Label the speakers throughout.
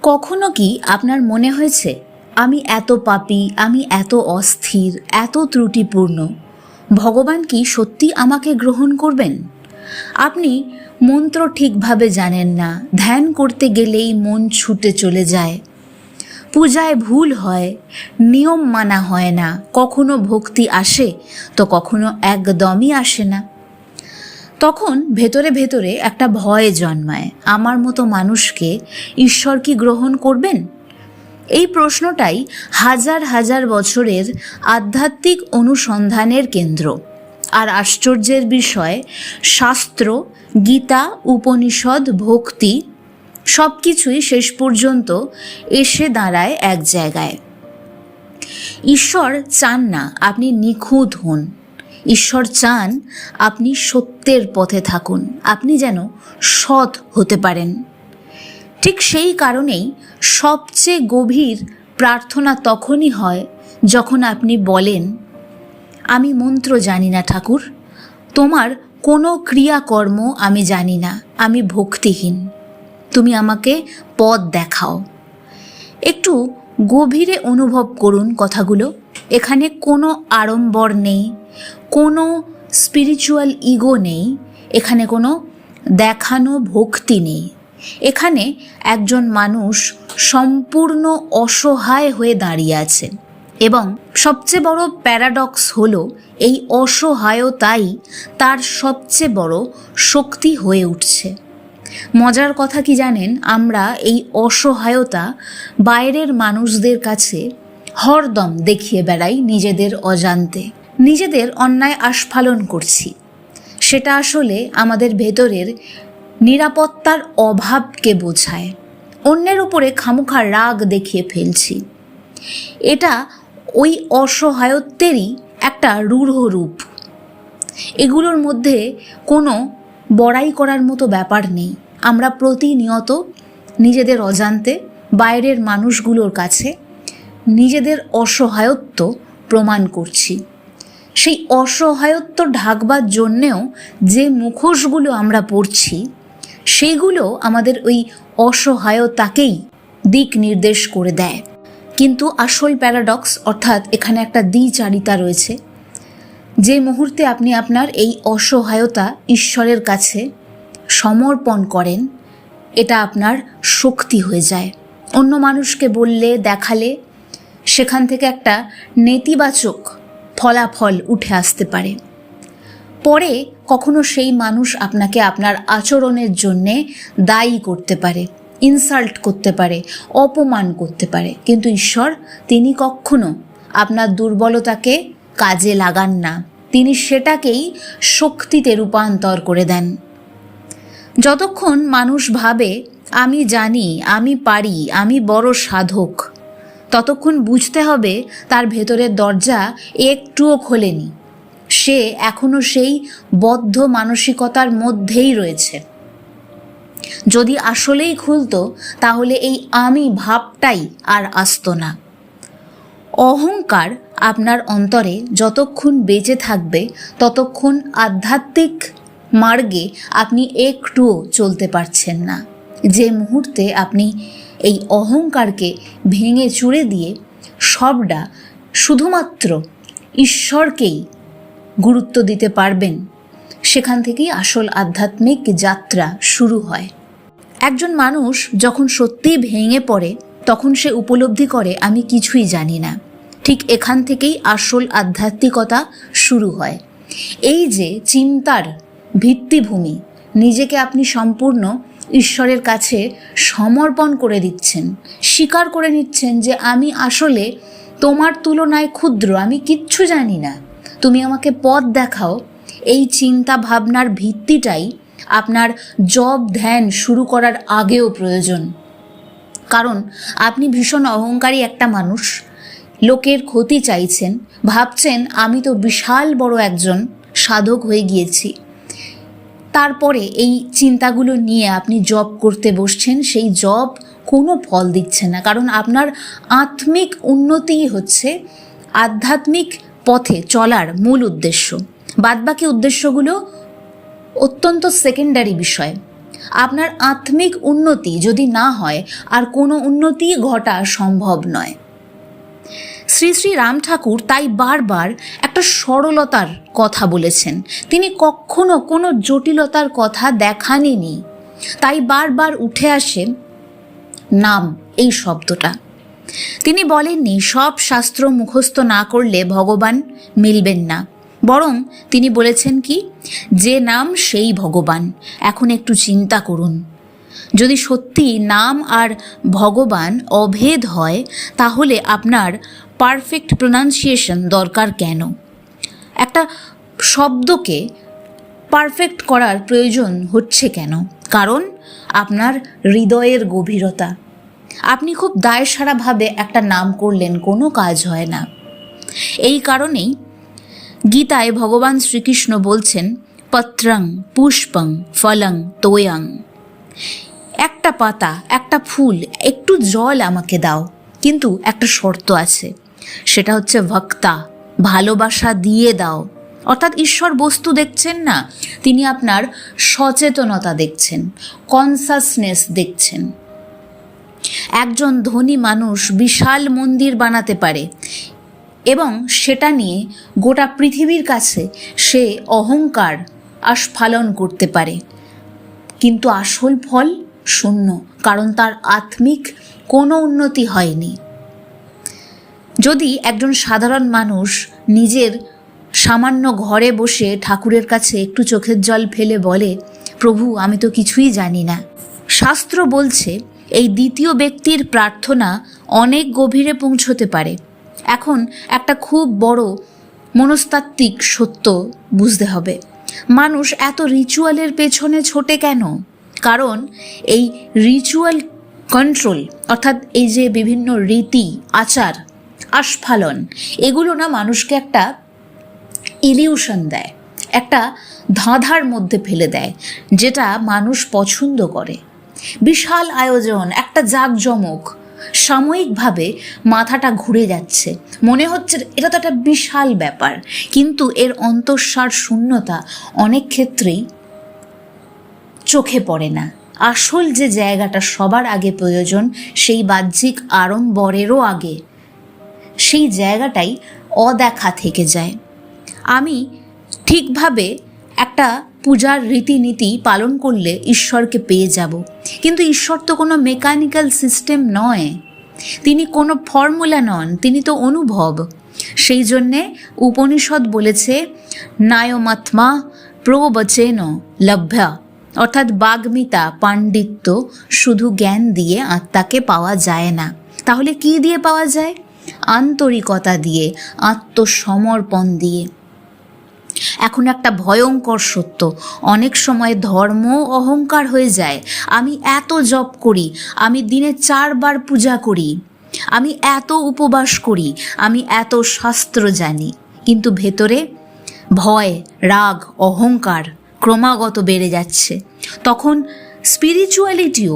Speaker 1: কখনো কি আপনার মনে হয়েছে আমি এত পাপী, আমি এত অস্থির, এত ত্রুটিপূর্ণ, ভগবান কি সত্যি আমাকে গ্রহণ করবেন? আপনি মন্ত্র ঠিকভাবে জানেন না, ধ্যান করতে গেলেই মন ছুটে চলে যায়, পূজায় ভুল হয়, নিয়ম মানা হয় না, কখনো ভক্তি আসে তো কখনো একদমই আসে না। তখন ভেতরে ভেতরে একটা ভয় জন্মায়, আমার মতো মানুষকে ঈশ্বর কি গ্রহণ করবেন? এই প্রশ্নটাই হাজার হাজার বছরের আধ্যাত্মিক অনুসন্ধানের কেন্দ্র। আর আশ্চর্যের বিষয়, শাস্ত্র, গীতা, উপনিষদ, ভক্তি সব কিছুই শেষ পর্যন্ত এসে দাঁড়ায় এক জায়গায়। ঈশ্বর চান না আপনি নিখুঁত হন, ঈশ্বর চান আপনি সত্যের পথে থাকুন, আপনি যেন সৎ হতে পারেন। ঠিক সেই কারণেই সবচেয়ে গভীর প্রার্থনা তখনই হয় যখন আপনি বলেন, আমি মন্ত্র জানি না ঠাকুর, তোমার কোনো ক্রিয়াকর্ম আমি জানি না, আমি ভক্তিহীন, তুমি আমাকে পথ দেখাও। একটু গভীরে অনুভব করুন কথাগুলো। এখানে কোনো আড়ম্বর নেই, কোনো স্পিরিচুয়াল ইগো নেই, এখানে কোনো দেখানো ভক্তি নেই। এখানে একজন মানুষ সম্পূর্ণ অসহায় হয়ে দাঁড়িয়ে আছে, এবং সবচেয়ে বড় প্যারাডক্স হলো এই অসহায়তাই তার সবচেয়ে বড় শক্তি হয়ে উঠছে। মজার কথা কি জানেন, আমরা এই অসহায়তা বাইরের মানুষদের কাছে হরদম দেখিয়ে বেড়াই নিজেদের অজান্তে, নিজেদের অন্যায় আস্ফালন করছি। সেটা আসলে আমাদের ভেতরের নিরাপত্তার অভাবকে বোঝায়, অন্যের উপরে খামোখা রাগ দেখিয়ে ফেলছি। এটা ওই অসহায়ত্বেরই একটা রূঢ় রূপ। এগুলোর মধ্যে কোনো বড়াই করার মতো ব্যাপার নেই। আমরা প্রতিনিয়ত নিজেদের অজান্তে বাইরের মানুষগুলোর কাছে নিজেদের অসহায়ত্ব প্রমাণ করছি। সেই অসহায়ত্ব ঢাকবার জন্যেও যে মুখোশগুলো আমরা পরছি, সেগুলো আমাদের ওই অসহায়তাকেই দিক নির্দেশ করে দেয়। কিন্তু আসল প্যারাডক্স, অর্থাৎ এখানে একটা দ্বিচারিতা রয়েছে। যে মুহূর্তে আপনি আপনার এই অসহায়তা ঈশ্বরের কাছে সমর্পণ করেন, এটা আপনার শক্তি হয়ে যায়। অন্য মানুষকে বললে, দেখালে সেখান থেকে একটা নেতিবাচক ফলাফল উঠে আসতে পারে। পরে কখনো সেই মানুষ আপনাকে আপনার আচরণের জন্যে দায়ী করতে পারে, ইনসাল্ট করতে পারে, অপমান করতে পারে। কিন্তু ঈশ্বর, তিনি কখনো আপনার দুর্বলতাকে কাজে লাগান না, তিনি সেটাকেই শক্তিতে রূপান্তর করে দেন। যতক্ষণ মানুষ ভাবে আমি জানি, আমি পারি, আমি বড় সাধক, ততক্ষণ বুঝতে হবে তার ভেতরের দরজা একটুও খোলেনি। সে এখনো সেই বদ্ধ মানসিকতার মধ্যেই রয়েছে। যদি আসলেই খুলতো, তাহলে এই আমি ভাবটাই আর আসতো না। অহংকার আপনার অন্তরে যতক্ষণ বেঁচে থাকবে, ততক্ষণ আধ্যাত্মিক মার্গে আপনি একটুও চলতে পারছেন না। যে মুহূর্তে আপনি এই অহংকারকে ভেঙে চুড়ে দিয়ে সবটা শুধুমাত্র ঈশ্বরকেই গুরুত্ব দিতে পারবেন, সেখান থেকেই আসল আধ্যাত্মিক যাত্রা শুরু হয়। একজন মানুষ যখন সত্যিই ভেঙে পড়ে, তখন সে উপলব্ধি করে আমি কিছুই জানি না। ঠিক এখান থেকেই আসল আধ্যাত্মিকতা শুরু হয়। এই যে চিন্তার ভিত্তিভূমি, নিজেকে আপনি সম্পূর্ণ ঈশ্বরের কাছে সমর্পণ করে দিচ্ছেন, স্বীকার করে নিচ্ছেন যে আমি আসলে তোমার তুলনায় ক্ষুদ্র, আমি কিচ্ছু জানি না, তুমি আমাকে পথ দেখাও। এই চিন্তা ভাবনার ভিত্তিটাই আপনার জপ ধ্যান শুরু করার আগেও প্রয়োজন। কারণ আপনি ভীষণ অহংকারী একটা মানুষ, লোকের ক্ষতি চাইছেন, ভাবছেন আমি তো বিশাল বড় একজন সাধক হয়ে গিয়েছি। তারপরে এই চিন্তাগুলো নিয়ে আপনি জপ করতে বসছেন, সেই জপ কোনো ফল দিচ্ছে না। কারণ আপনার আত্মিক উন্নতিই হচ্ছে আধ্যাত্মিক পথে চলার মূল উদ্দেশ্য। বাদবাকি উদ্দেশ্যগুলো অত্যন্ত সেকেন্ডারি বিষয়। আপনার আত্মিক উন্নতি যদি না হয় আর কোনো উন্নতি ঘটা সম্ভব নয়। শ্রী শ্রী রাম ঠাকুর তাই বারবার একটা সরলতার কথা বলেছেন। তিনি কখনো কোনো জটিলতার কথা দেখাননি। তাই বারবার উঠে আসে নাম এই শব্দটা। তিনি বলেননি সব শাস্ত্র মুখস্থ না করলে ভগবান মিলবেন না, বরং তিনি বলেছেন কি, যে নাম সেই ভগবান। এখন একটু চিন্তা করুন, যদি সত্যি নাম আর ভগবান অভেদ হয় তাহলে আপনার পারফেক্ট প্রোনাউন্সিয়েশন দরকার কেন? একটা শব্দকে পারফেক্ট করার প্রয়োজন হচ্ছে কেন? কারণ আপনার হৃদয়ের গভীরতা। আপনি খুব দায়সারাভাবে একটা নাম করলেন, কোনো কাজ হয় না। এই কারণেই গীতায় ভগবান শ্রীকৃষ্ণ বলছেন পত্রং পুষ্পং ফলং তোয়ং। একটা পাতা, একটা ফুল, একটু জল আমাকে দাও, কিন্তু একটা শর্ত আছে, সেটা হচ্ছে ভক্তা, ভালোবাসা দিয়ে দাও। অর্থাৎ ঈশ্বর বস্তু দেখছেন না, তিনি আপনার সচেতনতা দেখছেন, কনসাসনেস দেখছেন। একজন ধনী মানুষ বিশাল মন্দির বানাতে পারে এবং সেটা নিয়ে গোটা পৃথিবীর কাছে সে অহংকার আস্ফালন করতে পারে, কিন্তু আসল ফল শূন্য, কারণ তার আত্মিক কোনো উন্নতি হয়নি। যদি একজন সাধারণ মানুষ নিজের সামান্য ঘরে বসে ঠাকুরের কাছে একটু চোখের জল ফেলে বলে, প্রভু আমি তো কিছুই জানি না, শাস্ত্র বলছে এই দ্বিতীয় ব্যক্তির প্রার্থনা অনেক গভীরে পৌঁছতে পারে। এখন একটা খুব বড় মনস্তাত্ত্বিক সত্য বুঝতে হবে, মানুষ এত রিচুয়ালের পেছনে ছোটে কেন? কারণ এই রিচুয়াল কন্ট্রোল, অর্থাৎ এই যে বিভিন্ন রীতি আচার আস্ফালন, এগুলো না মানুষকে একটা ইলিউশন দেয়, একটা ধাঁধার মধ্যে ফেলে দেয়, যেটা মানুষ পছন্দ করে। বিশাল আয়োজন, একটা জাঁকজমক, সাময়িকভাবে মাথাটা ঘুরে যাচ্ছে, মনে হচ্ছে এটা তো একটা বিশাল ব্যাপার, কিন্তু এর অন্তঃসার শূন্যতা অনেক ক্ষেত্রেই চোখে পড়ে না। আসল যে জায়গাটা সবার আগে প্রয়োজন, সেই বাহ্যিক আড়ম্বরেরও আগে, সেই জায়গাটাই অদেখা থেকে যায়। আমি ঠিকভাবে একটা পূজার রীতিনীতি পালন করলে ঈশ্বরকে পেয়ে যাব, কিন্তু ঈশ্বর তো কোনো মেকানিক্যাল সিস্টেম নয়, তিনি কোনো ফর্মুলা নন, তিনি তো অনুভব। সেই জন্যে উপনিষদ বলেছে নায়মাত্মা প্রবচেন লভ্যা, অর্থাৎ বাগ্মিতা পাণ্ডিত্য শুধু জ্ঞান দিয়ে আত্মাকে পাওয়া যায় না। তাহলে কি দিয়ে পাওয়া যায়? আন্তরিকতা দিয়ে, আত্মসমর্পণ দিয়ে। এখন একটা ভয়ঙ্কর সত্য, অনেক সময় ধর্ম অহংকার হয়ে যায়। আমি এত জপ করি, আমি দিনে 4 বার পূজা করি, আমি এত উপবাস করি, আমি এত শাস্ত্র জানি, কিন্তু ভেতরে ভয়, রাগ, অহংকার ক্রমাগত বেড়ে যাচ্ছে। তখন স্পিরিচুয়ালিটিও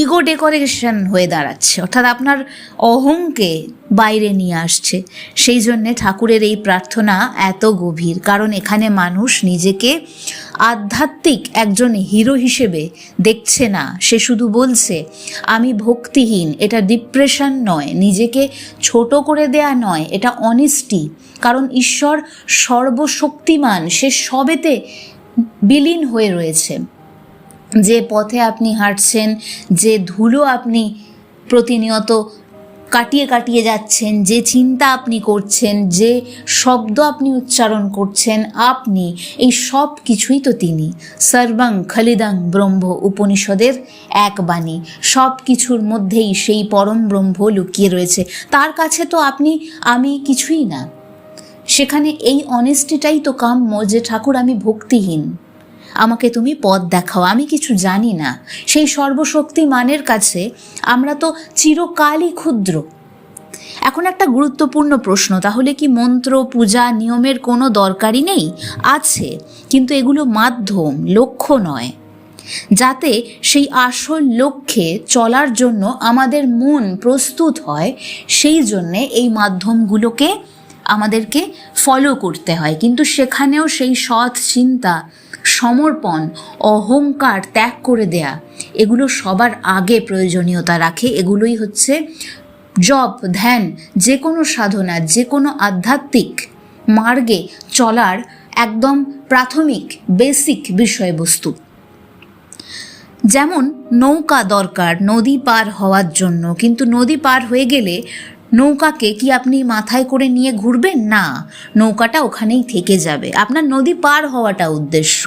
Speaker 1: ইগো ডেকোরেশন হয়ে দাঁড়াচ্ছে, অর্থাৎ আপনার অহংকে বাইরে নিয়ে আসছে। সেই জন্যে ঠাকুরের এই প্রার্থনা এত গভীর, কারণ এখানে মানুষ নিজেকে আধ্যাত্মিক একজন হিরো হিসেবে দেখছে না, সে শুধু বলছে আমি ভক্তিহীন। এটা ডিপ্রেশন নয়, নিজেকে ছোট করে দেয়া নয়, এটা অনেস্টি। কারণ ঈশ্বর সর্বশক্তিমান, সে সবেতে বিলীন হয়ে রয়েছে। যে পথে আপনি হাঁটছেন, যে ধুলো আপনি প্রতিনিয়ত কাটিয়ে কাটিয়ে যাচ্ছেন, যে চিন্তা আপনি করছেন, যে শব্দ আপনি উচ্চারণ করছেন, আপনি এই সব কিছুই তো তিনি। সর্বং খলিদং ব্রহ্ম উপনিষদের এক বাণী, সব কিছুর মধ্যেই সেই পরম ব্রহ্ম লুকিয়ে রয়েছে। তার কাছে তো আমি কিছুই না। সেখানে এই অনেস্টিটাই তো কাম্য, যে ঠাকুর আমি ভক্তিহীন, আমাকে তুমি পথ দেখাও, আমি কিছু জানি না। সেই সর্বশক্তিমানের কাছে আমরা তো চিরকালই ক্ষুদ্র। এখন একটা গুরুত্বপূর্ণ প্রশ্ন, তাহলে কি মন্ত্র পূজা নিয়মের কোনো দরকারই নেই? আছে, কিন্তু এগুলো মাধ্যম, লক্ষ্য নয়। যাতে সেই আসল লক্ষ্যে চলার জন্য আমাদের মন প্রস্তুত হয়, সেই জন্যে এই মাধ্যমগুলোকে আমাদেরকে ফলো করতে হয়, কিন্তু সেখানেও সেই সৎ চিন্তা, সমর্পণ, অহংকার ত্যাগ করে দেয়া, এগুলো সবার আগে প্রয়োজনীয়তা রাখে। এগুলোই হচ্ছে জপ, ধ্যান, যে কোনো সাধনা, যে কোনো আধ্যাত্মিক মার্গে চলার একদম প্রাথমিক বেসিক বিষয়বস্তু। যেমন নৌকা দরকার নদী পার হওয়ার জন্য, কিন্তু নদী পার হয়ে গেলে নৌকাকে কি আপনি মাথায় করে নিয়ে ঘুরবেন? না, নৌকাটা ওখানেই থেকে যাবে। আপনার নদী পার হওয়াটা উদ্দেশ্য।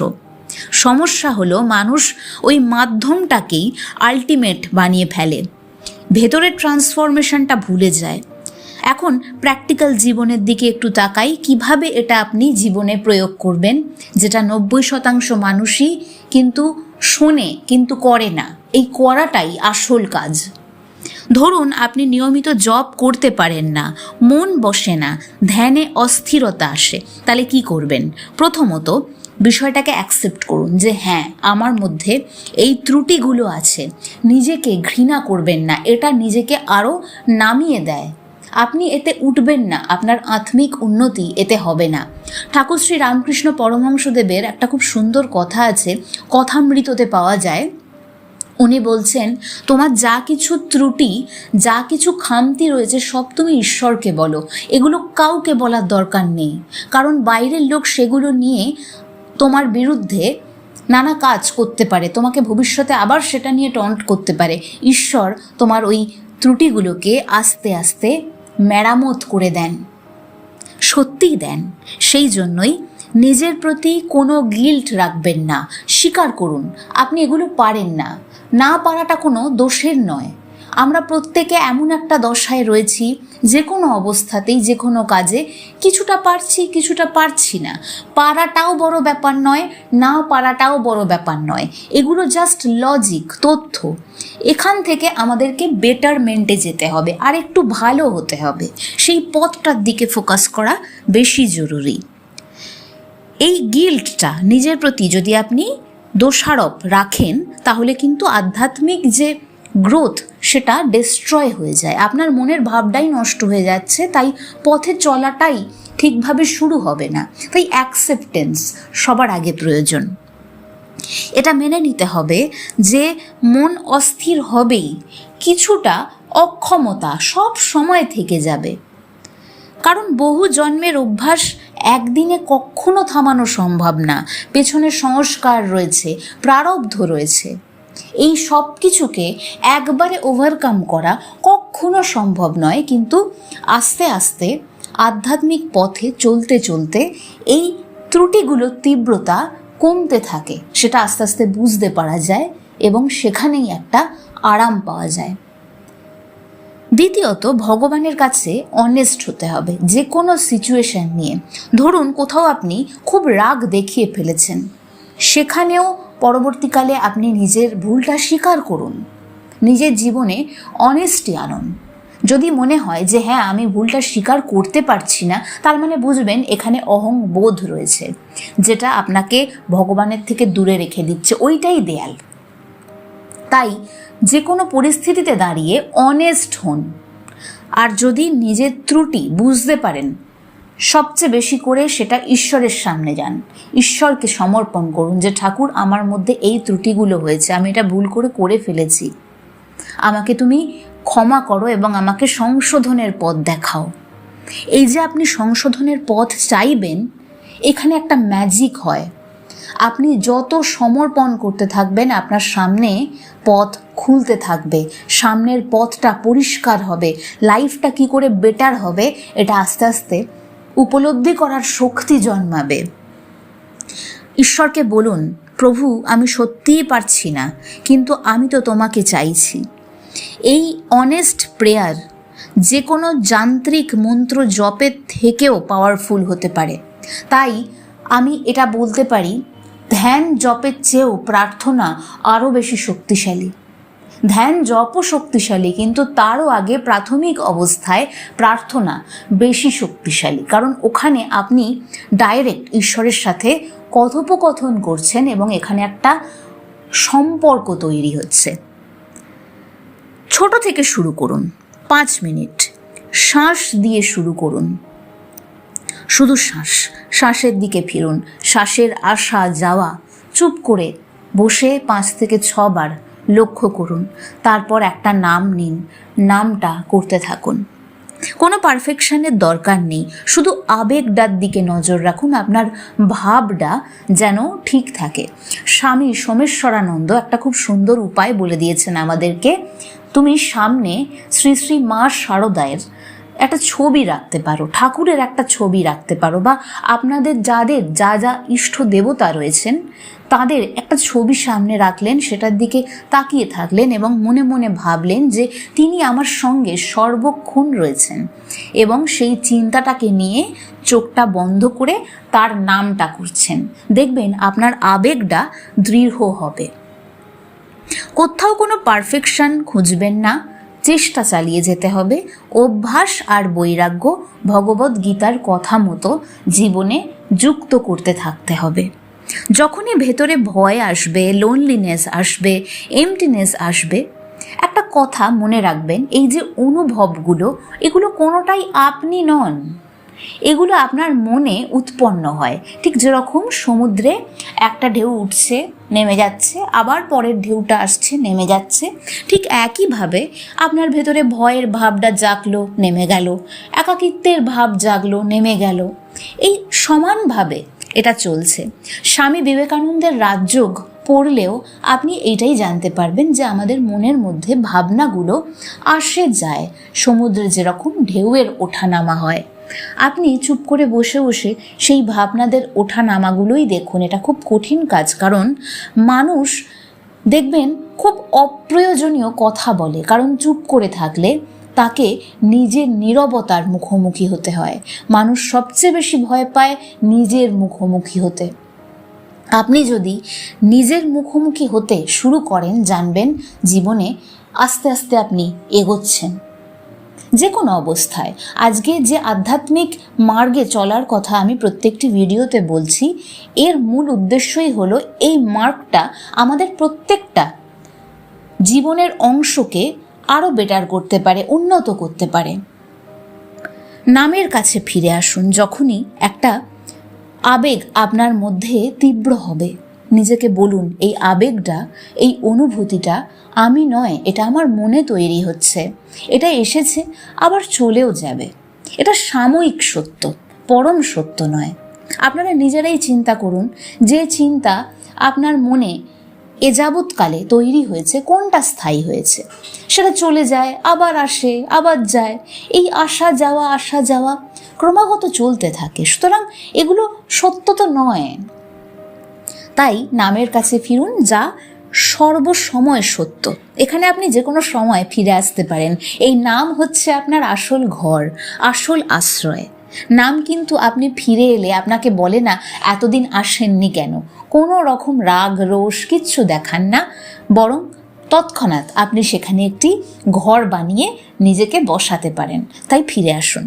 Speaker 1: সমস্যা হলো মানুষ ওই মাধ্যমটাকেই আলটিমেট বানিয়ে ফেলে, ভেতরের ট্রান্সফরমেশনটা ভুলে যায়। এখন প্র্যাকটিক্যাল জীবনের দিকে একটু তাকাই, কিভাবে এটা আপনি জীবনে প্রয়োগ করবেন, যেটা 90% মানুষই কিন্তু শোনে কিন্তু করে না। এই করাটাই আসল কাজ। ধরুন আপনি নিয়মিত জব করতে পারেন না, মন বসে না, ধ্যানে অস্থিরতা আসে, তাহলে কি করবেন? প্রথমত বিষয়টাকে অ্যাকসেপ্ট করুন যে হ্যাঁ, আমার মধ্যে এই ত্রুটিগুলো আছে। নিজেকে ঘৃণা করবেন না, এটা নিজেকে আরও নামিয়ে দেয়। আপনি এতে উঠবেন না, আপনার আত্মিক উন্নতি এতে হবে না। ঠাকুর শ্রী রামকৃষ্ণ পরমহংসদেবের একটা খুব সুন্দর কথা আছে, কথামৃততে পাওয়া যায়। উনি বলছেন, তোমার যা কিছু ত্রুটি, যা কিছু খামতি রয়েছে, সব তুমি ঈশ্বরকে বলো। এগুলো কাউকে বলার দরকার নেই, কারণ বাইরের লোক সেগুলো নিয়ে তোমার বিরুদ্ধে নানা কাজ করতে পারে, তোমাকে ভবিষ্যতে আবার সেটা নিয়ে টন্ট করতে পারে। ঈশ্বর তোমার ওই ত্রুটিগুলোকে আস্তে আস্তে মেরামত করে দেন, সত্যিই দেন। সেই জন্যই নিজের প্রতি কোনো গিল্ট রাখবেন না, স্বীকার করুন আপনি এগুলো পারেন না। না পারাটা কোনো দোষের নয়। আমরা প্রত্যেকে এমন একটা দশায় রয়েছি, যে কোনো অবস্থাতেই, যে কোনো কাজে কিছুটা পারছি, কিছুটা পারছি না। পারাটাও বড় ব্যাপার নয়, না পারাটাও বড় ব্যাপার নয়। এগুলো জাস্ট লজিক, তথ্য। এখান থেকে আমাদেরকে বেটারমেন্টে যেতে হবে, আর একটু ভালো হতে হবে। সেই পথটার দিকে ফোকাস করা বেশি জরুরি। এই গিল্টটা নিজের প্রতি যদি আপনি দোষারোপ রাখেন, তাহলে কিন্তু আধ্যাত্মিক যে গ্রোথ সেটা ডিস্ট্রয় হয়ে যায়। আপনার মনের ভাবটাই নষ্ট হয়ে যাচ্ছে, তাই পথে চলাটাই ঠিকভাবে শুরু হবে না। তাই অ্যাকসেপ্টেন্স সবার আগে প্রয়োজন। এটা মেনে নিতে হবে যে মন অস্থির হবেই, কিছুটা অক্ষমতা সব সময় থেকে যাবে, কারণ বহু জন্মের অভ্যাস একদিনে কখনো থামানো সম্ভব না। পেছনে সংস্কার রয়েছে, প্রারব্ধ রয়েছে। এই সব কিছুকে একবারে ওভারকাম করা কখনো সম্ভব নয়, কিন্তু আস্তে আস্তে আধ্যাত্মিক পথে চলতে চলতে এই ত্রুটিগুলোর তীব্রতা কমতে থাকে, সেটা আস্তে আস্তে বুঝতে পারা যায় এবং সেখানেই একটা আরাম পাওয়া যায়। দ্বিতীয়ত, ভগবানের কাছে অনেস্ট হতে হবে যে কোনো সিচুয়েশন নিয়ে। ধরুন কোথাও আপনি খুব রাগ দেখিয়ে ফেলেছেন, সেখানেও পরবর্তীকালে আপনি নিজের ভুলটা স্বীকার করুন, নিজের জীবনে অনেস্টি আনুন। যদি মনে হয় যে হ্যাঁ আমি ভুলটা স্বীকার করতে পারছি না, তার মানে বুঝবেন এখানে অহংবোধ রয়েছে, যেটা আপনাকে ভগবানের থেকে দূরে রেখে দিচ্ছে, ওইটাই দেয়াল। তাই যে কোনো পরিস্থিতিতে দাঁড়িয়ে অনেস্ট হন। আর যদি নিজের ত্রুটি বুঝতে পারেন, সবচেয়ে বেশি করে সেটা ঈশ্বরের সামনে যান, ঈশ্বরকে সমর্পণ করুন যে ঠাকুর, আমার মধ্যে এই ত্রুটিগুলো হয়েছে, আমি এটা ভুল করে ফেলেছি, আমাকে তুমি ক্ষমা করো এবং আমাকে সংশোধনের পথ দেখাও। এই যে আপনি সংশোধনের পথ চাইবেন, এখানে একটা ম্যাজিক হয়। আপনি যত সমর্পণ করতে থাকবেন, আপনার সামনে পথ খুলতে থাকবে, সামনের পথটা পরিষ্কার হবে, লাইফটা কি করে বেটার হবে এটা আস্তে আস্তে উপলব্ধি করার শক্তি জন্মাবে। ঈশ্বরকে বলুন, প্রভু আমি সত্যিই পারছি না, কিন্তু আমি তো তোমাকে চাইছি। এই অনেস্ট প্রেয়ার যে কোনো যান্ত্রিক মন্ত্র জপের থেকেও পাওয়ারফুল হতে পারে। তাই আমি এটা বলতে পারি, ধ্যান জপের চেয়েও প্রার্থনা আরও বেশি শক্তিশালী। ধ্যান জপও শক্তিশালী, কিন্তু তারও আগে প্রাথমিক অবস্থায় প্রার্থনা বেশি শক্তিশালী, কারণ ওখানে আপনি ডাইরেক্ট ঈশ্বরের সাথে কথোপকথন করছেন এবং এখানে একটা সম্পর্ক তৈরি হচ্ছে। ছোট থেকে শুরু করুন, 5 মিনিট শ্বাস দিয়ে শুরু করুন। শুধু শ্বাসের দিকে ফিরুন, শ্বাসের আসা যাওয়া চুপ করে বসে 5 থেকে 6 বার লক্ষ্য করুন। তারপর একটা নাম নিন, নামটা করতে থাকুন। কোনো পারফেকশনের দরকার নেই, শুধু আবেগটার দিকে নজর রাখুন, আপনার ভাবটা যেন ঠিক থাকে। স্বামী সোমেশ্বরানন্দ একটা খুব সুন্দর উপায় বলে দিয়েছেন আমাদেরকে। তুমি সামনে শ্রী শ্রী মা শারদায়ের একটা ছবি রাখতে পারো, ঠাকুরের একটা ছবি রাখতে পারো, বা আপনাদের যাদের যা যা ইষ্ট দেবতা রয়েছেন তাদের একটা ছবি সামনে রাখলেন, সেটার দিকে তাকিয়ে থাকলেন এবং মনে মনে ভাবলেন যে তিনি আমার সঙ্গে সর্বক্ষণ রয়েছেন, এবং সেই চিন্তাটাকে নিয়ে চোখটা বন্ধ করে তার নামটা করছেন। দেখবেন আপনার আবেগটা দৃঢ় হবে। কোথাও কোনো পারফেকশন খুঁজবেন না, চেষ্টা চালিয়ে যেতে হবে। অভ্যাস আর বৈরাগ্য ভগবদ্ গীতার কথা মতো জীবনে যুক্ত করতে থাকতে হবে। যখনই ভেতরে ভয় আসবে, লোনলিনেস আসবে, এমটিনেস আসবে, একটা কথা মনে রাখবেন, এই যে অনুভবগুলো, এগুলো কোনোটাই আপনি নন, এগুলো আপনার মনে উৎপন্ন হয়। ঠিক যেরকম সমুদ্রে একটা ঢেউ উঠছে, নেমে যাচ্ছে, আবার পরের ঢেউটা আসছে, নেমে যাচ্ছে, ঠিক একইভাবে আপনার ভেতরে ভয়ের ভাবটা জাগলো, নেমে গেল, একাকিত্বের ভাব জাগলো, নেমে গেল, এই সমানভাবে এটা চলছে। স্বামী বিবেকানন্দের রাজযোগ পড়লেও আপনি এইটাই জানতে পারবেন যে আমাদের মনের মধ্যে ভাবনাগুলো আসে যায়, সমুদ্রে যেরকম ঢেউয়ের ওঠানামা হয়। আপনি চুপ করে বসে বসে সেই ভাবনাদের ওঠানামাগুলোই দেখুন। এটা খুব কঠিন কাজ, কারণ মানুষ দেখবেন খুব অপ্রয়োজনীয় কথা বলে, কারণ চুপ করে থাকলে তাকে নিজের নীরবতার মুখোমুখি হতে হয়। মানুষ সবচেয়ে বেশি ভয় পায় নিজের মুখোমুখি হতে। আপনি যদি নিজের মুখোমুখি হতে শুরু করেন, জানবেন জীবনে আস্তে আস্তে আপনি এগোচ্ছেন যে কোনো অবস্থায়। আজকে যে আধ্যাত্মিক মার্গে চলার কথা আমি প্রত্যেকটি ভিডিওতে বলছি, এর মূল উদ্দেশ্যই হলো এই মার্গটা আমাদের প্রত্যেকটা জীবনের অংশকে আরও বেটার করতে পারে, উন্নত করতে পারে। নামের কাছে ফিরে আসুন। যখনই একটা আবেগ আপনার মধ্যে তীব্র হবে, নিজেকে বলুন, এই আবেগটা, এই অনুভূতিটা আমি নয়, এটা আমার মনে তৈরি হচ্ছে, এটা এসেছে আবার চলেও যাবে, এটা সাময়িক সত্য, পরম সত্য নয়। আপনারা নিজেরাই চিন্তা করুন, যে চিন্তা আপনার মনে এ যাবৎকালে তৈরি হয়েছে, কোনটা স্থায়ী হয়েছে? সেটা চলে যায়, আবার আসে, আবার যায়, এই আসা যাওয়া ক্রমাগত চলতে থাকে। সুতরাং এগুলো সত্য তো নয়। তাই নামের কাছে ফিরুন, যা সর্বসময় সত্য। এখানে আপনি যে কোনো সময় ফিরে আসতে পারেন। এই নাম হচ্ছে আপনার আসল ঘর, আসল আশ্রয়। নাম কিন্তু আপনি ফিরে এলে আপনাকে বলে না এতদিন আসেননি কেন, কোনো রকম রাগ রোষ কিচ্ছু দেখান না, বরং তৎক্ষণাৎ আপনি সেখানে একটি ঘর বানিয়ে নিজেকে বসাতে পারেন। তাই ফিরে আসুন।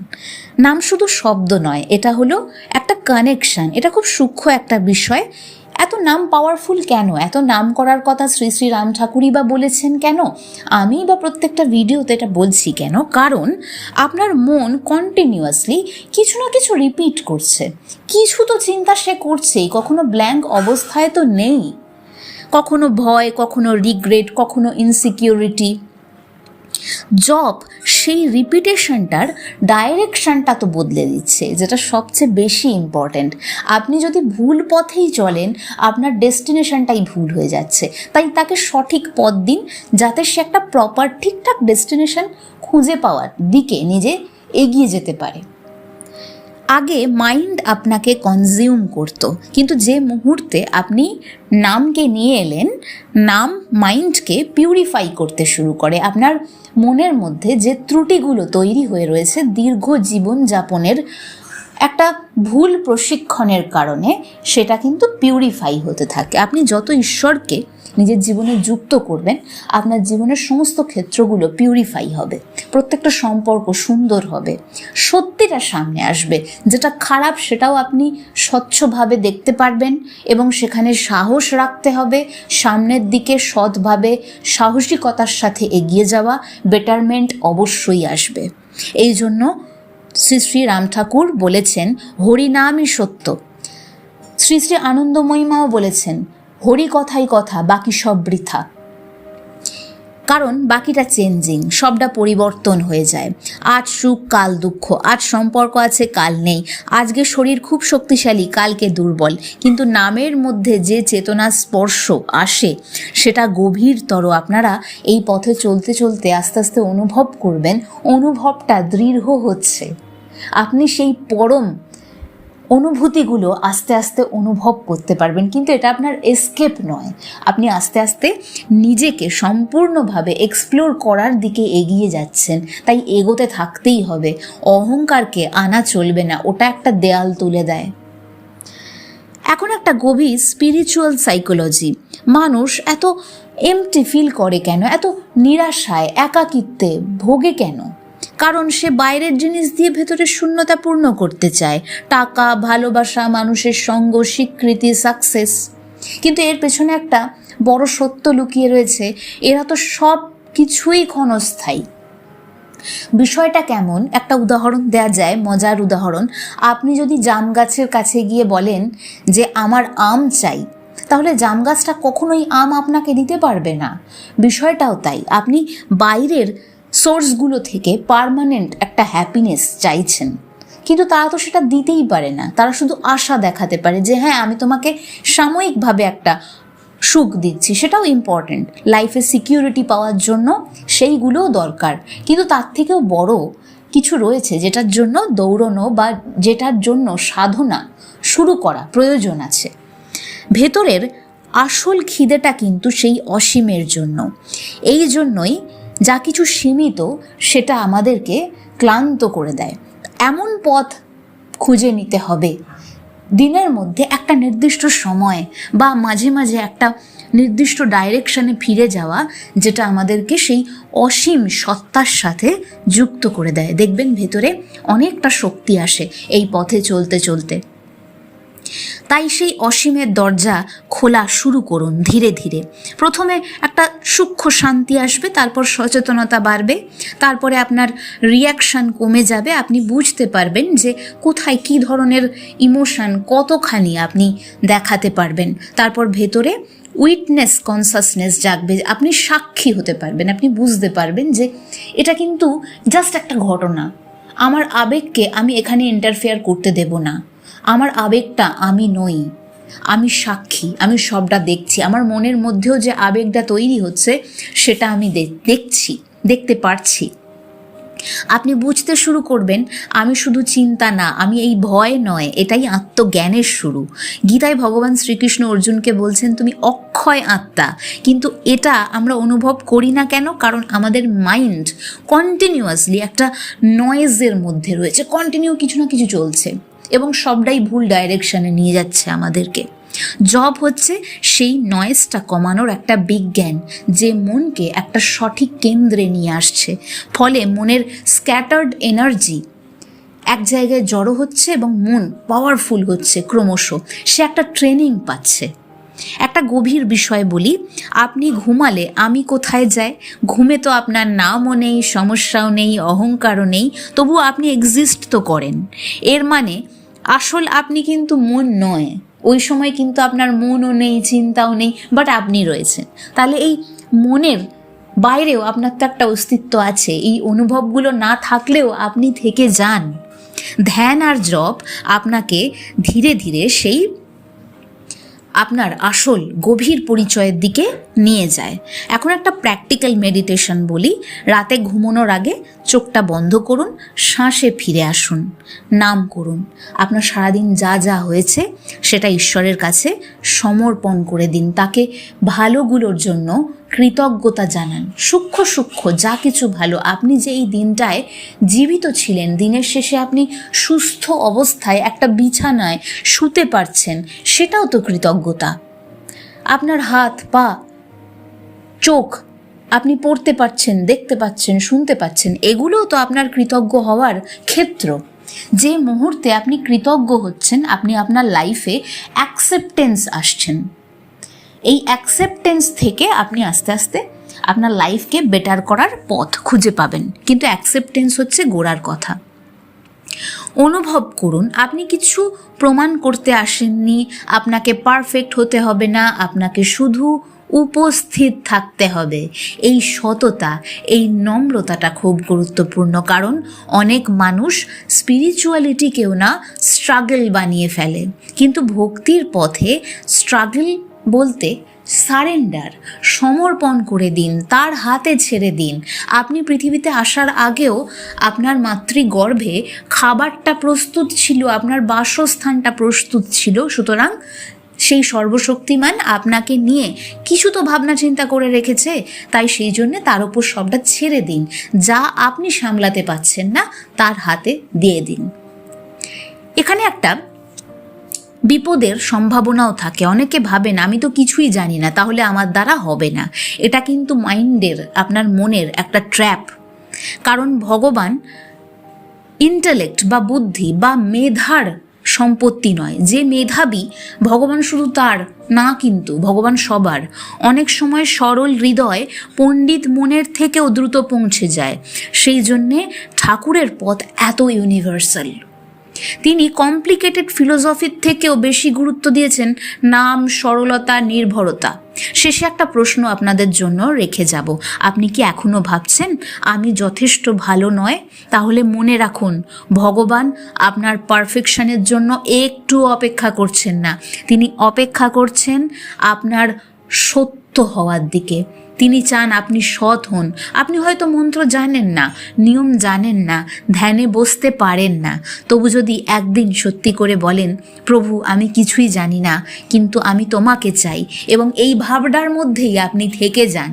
Speaker 1: নাম শুধু শব্দ নয়, এটা হলো একটা কানেকশন। এটা খুব সূক্ষ্ম একটা বিষয়। এত নাম পাওয়ারফুল কেন? এত নাম করার কথা শ্রী শ্রী রাম ঠাকুরই বা বলেছেন কেন? আমি বা প্রত্যেকটা ভিডিওতে এটা বলছি কেন? কারণ আপনার মন কন্টিনিউয়াসলি কিছু না কিছু রিপিট করছে, কিছু তো চিন্তা সে করছেই, কখনো ব্ল্যাঙ্ক অবস্থায় তো নেই। কখনো ভয়, কখনো রিগ্রেট, কখনো ইনসিকিউরিটি। জব সেই রিপিটেশনটার ডাইরেকশনটা তো বদলে দিচ্ছে, যেটা সবচেয়ে বেশি ইম্পর্ট্যান্ট। আপনি যদি ভুল পথেই চলেন, আপনার ডেস্টিনেশনটাই ভুল হয়ে যাচ্ছে। তাই তাকে সঠিক পথ দিন, যাতে সে একটা প্রপার ঠিকঠাক ডেস্টিনেশন খুঁজে পাওয়ার দিকে নিজে এগিয়ে যেতে পারে। আগে মাইন্ড আপনাকে কনজিউম করত, কিন্তু যে মুহূর্তে আপনি নামকে নিয়ে এলেন, নাম মাইন্ডকে পিউরিফাই করতে শুরু করে। আপনার মনের মধ্যে যে ত্রুটিগুলো তৈরি হয়ে রয়েছে দীর্ঘ জীবনযাপনের একটা ভুল প্রশিক্ষণের কারণে, সেটা কিন্তু পিউরিফাই হতে থাকে। আপনি যত ঈশ্বরকে নিজের জীবনে যুক্ত করবেন, আপনার জীবনের সমস্ত ক্ষেত্রগুলো পিউরিফাই হবে, প্রত্যেকটা সম্পর্ক সুন্দর হবে, সত্যিটা সামনে আসবে। যেটা খারাপ সেটাও আপনি স্বচ্ছভাবে দেখতে পারবেন, এবং সেখানে সাহস রাখতে হবে, সামনের দিকে সৎভাবে সাহসিকতার সাথে এগিয়ে যাওয়া, বেটারমেন্ট অবশ্যই আসবে। এই জন্য শ্রী শ্রী রাম ঠাকুর বলেছেন হরিনামই সত্য। শ্রী শ্রী আনন্দময়ীমাও বলেছেন হরি কথাই কথা, বাকি সব বৃথা। কারণ বাকিটা চেঞ্জিং, সবটা পরিবর্তন হয়ে যায়। আজ সুখ কাল দুঃখ, আজ সম্পর্ক আছে কাল নেই, আজকে শরীর খুব শক্তিশালী কালকে দুর্বল, কিন্তু নামের মধ্যে যে চেতনা স্পর্শ আসে সেটা গভীরতর। আপনারা এই পথে চলতে চলতে আস্তে আস্তে অনুভব করবেন, অনুভবটা দৃঢ় হচ্ছে। আপনি সেই পরম অনুভূতিগুলো আস্তে আস্তে অনুভব করতে পারবেন, কিন্তু এটা আপনার এসকেপ নয়। আপনি আস্তে আস্তে নিজেকে সম্পূর্ণভাবে এক্সপ্লোর করার দিকে এগিয়ে যাচ্ছেন, তাই এগোতে থাকতেই হবে। অহংকারকে আনা চলবে না, ওটা একটা দেয়াল তুলে দেয়। এখন একটা গভীর স্পিরিচুয়াল সাইকোলজি, মানুষ এত এমটি ফিল করে কেন, এত নিরাশায় একাকিত্বে ভোগে কেন? কারণ সে বাইরের জিনিস দিয়ে ভেতরের শূন্যতা পূর্ণ করতে চায়, টাকা, ভালোবাসা, মানুষের সঙ্গ, স্বীকৃতি, সাকসেস। কিন্তু এর পেছনে একটা বড় সত্য লুকিয়ে রয়েছে, এরা তো সব কিছুই ক্ষণস্থায়ী। বিষয়টা কেমন, একটা উদাহরণ দেয়া যায়, মজার উদাহরণ। আপনি যদি জাম গাছের কাছে গিয়ে বলেন যে আমার আম চাই, তাহলে জাম গাছটা কখনোই আম আপনাকে দিতে পারবে না। বিষয়টাও তাই, আপনি বাইরের সোর্সগুলো থেকে পার্মানেন্ট একটা হ্যাপিনেস চাইছেন, কিন্তু তারা তো সেটা দিতেই পারে না। তারা শুধু আশা দেখাতে পারে যে হ্যাঁ আমি তোমাকে সাময়িকভাবে একটা সুখ দিচ্ছি, সেটাও ইম্পর্ট্যান্ট, লাইফে সিকিউরিটি পাওয়ার জন্য সেইগুলোও দরকার, কিন্তু তার থেকেও বড় কিছু রয়েছে যেটার জন্য দৌড়নো বা যেটার জন্য সাধনা শুরু করা প্রয়োজন আছে। ভেতরের আসল খিদেটা কিন্তু সেই অসীমের জন্য। এই জন্যই যা কিছু সীমিত সেটা আমাদেরকে ক্লান্ত করে দেয়। এমন পথ খুঁজে নিতে হবে দিনের মধ্যে একটা নির্দিষ্ট সময় বা মাঝে মাঝে একটা নির্দিষ্ট ডাইরেকশনে ফিরে যাওয়া, যেটা আমাদেরকে সেই অসীম সত্তার সাথে যুক্ত করে দেয়। দেখবেন ভেতরে অনেকটা শক্তি আসে এই পথে চলতে চলতে। তাই সেই অসীমের দরজা খোলা শুরু করুন ধীরে ধীরে। প্রথমে একটা সূক্ষ্ম শান্তি আসবে, তারপর সচেতনতা বাড়বে, তারপরে আপনার রিয়াকশান কমে যাবে। আপনি বুঝতে পারবেন যে কোথায় কী ধরনের ইমোশান কতখানি আপনি দেখাতে পারবেন। তারপর ভেতরে উইটনেস কনসাসনেস জাগবে, আপনি সাক্ষী হতে পারবেন, আপনি বুঝতে পারবেন যে এটা কিন্তু জাস্ট একটা ঘটনা। আমার আবেগকে আমি এখানে ইন্টারফেয়ার করতে দেব না। আমার আবেগটা আমি নই, আমি সাক্ষী, আমি সবটা দেখছি। আমার মনের মধ্যেও যে আবেগটা তৈরি হচ্ছে সেটা আমি দেখতে পারছি। আপনি বুঝতে শুরু করবেন আমি শুধু চিন্তা না, আমি এই ভয় নয়, এটাই আত্মজ্ঞানের শুরু। গীতায় ভগবান শ্রীকৃষ্ণ অর্জুনকে বলছেন তুমি অক্ষয় আত্মা, কিন্তু এটা আমরা অনুভব করি না কেন? কারণ আমাদের মাইন্ড কন্টিনিউয়াসলি একটা নয়েজের মধ্যে রয়েছে, কন্টিনিউ কিছু না কিছু চলছে এবং সবটাই ভুল ডাইরেকশানে নিয়ে যাচ্ছে আমাদেরকে। জব হচ্ছে সেই নয়েজটা কমানোর একটা বিজ্ঞান, যে মনকে একটা সঠিক কেন্দ্রে নিয়ে আসছে। ফলে মনের স্ক্যাটার্ড এনার্জি এক জায়গায় জড়ো হচ্ছে এবং মন পাওয়ারফুল হচ্ছে ক্রমশ, সে একটা ট্রেনিং পাচ্ছে। একটা গভীর বিষয় বলি, আপনি ঘুমালে আমি কোথায় যাই? ঘুমে তো আপনার নামও নেই, সমস্যাও নেই, অহংকারও নেই, তবু আপনি এক্সিস্ট তো করেন। এর মানে আসল আপনি কিন্তু মন নয়, ওই সময় কিন্তু আপনার মনও নেই, চিন্তাও নেই, বাট আপনি রয়েছেন। তাহলে এই মনের বাইরেও আপনার তো একটা অস্তিত্ব আছে। এই অনুভবগুলো না থাকলেও আপনি থেকে যান। ধ্যান আর জপ আপনাকে ধীরে ধীরে সেই আপনার আসল গভীর পরিচয়ের দিকে নিয়ে যায়। এখন একটা প্র্যাকটিক্যাল মেডিটেশন বলি। রাতে ঘুমানোর আগে চোখটা বন্ধ করুন, শ্বাসে ফিরে আসুন, নাম করুন। আপনার সারাদিন যা যা হয়েছে সেটা ঈশ্বরের কাছে সমর্পণ করে দিন। তাকে ভালোগুলোর জন্য কৃতজ্ঞতা জানান। সূক্ষ্ম সূক্ষ্ম যা কিছু ভালো, আপনি যে এই দিনটায় জীবিত ছিলেন, দিনের শেষে আপনি সুস্থ অবস্থায় একটা বিছানায় শুতে পারছেন, সেটাও তো কৃতজ্ঞতা। আপনার হাত পা চোখ আপনি পড়তে পারছেন, দেখতে পাচ্ছেন, শুনতে পাচ্ছেন, এগুলোও তো আপনার কৃতজ্ঞ হওয়ার ক্ষেত্র। যে মুহূর্তে আপনি কৃতজ্ঞ হচ্ছেন, আপনি আপনার লাইফে অ্যাকসেপ্টেন্স আসছেন। এই অ্যাকসেপ্টেন্স থেকে আপনি আস্তে আস্তে আপনার লাইফকে বেটার করার পথ খুঁজে পাবেন। কিন্তু অ্যাকসেপ্টেন্স হচ্ছে গোড়ার কথা। অনুভব করুন আপনি কিছু প্রমাণ করতে আসেননি, আপনাকে পারফেক্ট হতে হবে না, আপনাকে শুধু উপস্থিত থাকতে হবে। এই সততা, এই নম্রতাটা খুব গুরুত্বপূর্ণ, কারণ অনেক মানুষ স্পিরিচুয়ালিটিকেও না স্ট্রাগল বানিয়ে ফেলে। কিন্তু ভক্তির পথে স্ট্রাগল বলতে সারেন্ডার, সমর্পণ করে দিন, তার হাতে ছেড়ে দিন। আপনি পৃথিবীতে আসার আগেও আপনার মাতৃগর্ভে খাবারটা প্রস্তুত ছিল, আপনার বাসস্থানটা প্রস্তুত ছিল। সুতরাং সেই সর্বশক্তিমান আপনাকে নিয়ে কিছু তো ভাবনা চিন্তা করে রেখেছে, তাই সেই জন্যে তার উপর সবটা ছেড়ে দিন। যা আপনি সামলাতে পারছেন না তার হাতে দিয়ে দিন। এখানে একটা বিপদের সম্ভাবনাও থাকে। অনেকে ভাবেন আমি তো কিছুই জানি না, তাহলে আমার দ্বারা হবে না। এটা কিন্তু মাইন্ডের, আপনার মনের একটা ট্র্যাপ। কারণ ভগবান ইন্টেলেক্ট বা বুদ্ধি বা মেধার সম্পত্তি নয়। যে মেধাবী ভগবান শুধু তার না, কিন্তু ভগবান সবার। অনেক সময় সরল হৃদয় পণ্ডিত মনের থেকেও দ্রুত পৌঁছে যায়। সেই জন্যে ঠাকুরের পথ এত ইউনিভার্সাল। তিনি কমপ্লিকেটেড ফিলোসফির থেকেও বেশি গুরুত্ব দিয়েছেন নাম, সরলতা, নির্ভরতা। শেষে একটা প্রশ্ন আপনাদের জন্য রেখে যাব। আপনি কি এখনো ভাবছেন আমি যথেষ্ট ভালো নয়? তাহলে মনে রাখুন, ভগবান আপনার পারফেকশনের জন্য একটু অপেক্ষা করছেন না। তিনি অপেক্ষা করছেন আপনার সত্য হওয়ার দিকে। তিনি চান আপনি সৎ হন। আপনি হয়তো মন্ত্র জানেন না, নিয়ম জানেন না, ধ্যানে বসতে পারেন না, তবু যদি একদিন সত্যি করে বলেন, প্রভু আমি কিছুই জানি না, কিন্তু আমি তোমাকে চাই, এবং এই ভাবনার মধ্যেই আপনি থেকে যান,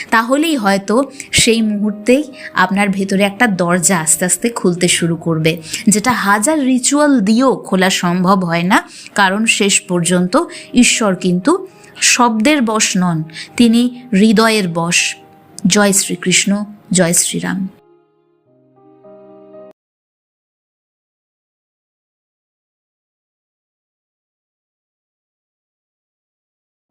Speaker 1: তাহলেই হয়তো সেই মুহূর্তেই আপনার ভেতরে একটা দরজা আস্তে আস্তে খুলতে শুরু করবে, যেটা হাজার রিচুয়াল দিয়েও খোলা সম্ভব হয় না। কারণ শেষ পর্যন্ত ঈশ্বর কিন্তু শব্দের বশ নন, তিনি হৃদয়ের বশ। জয় শ্রীকৃষ্ণ, জয় শ্রীরাম।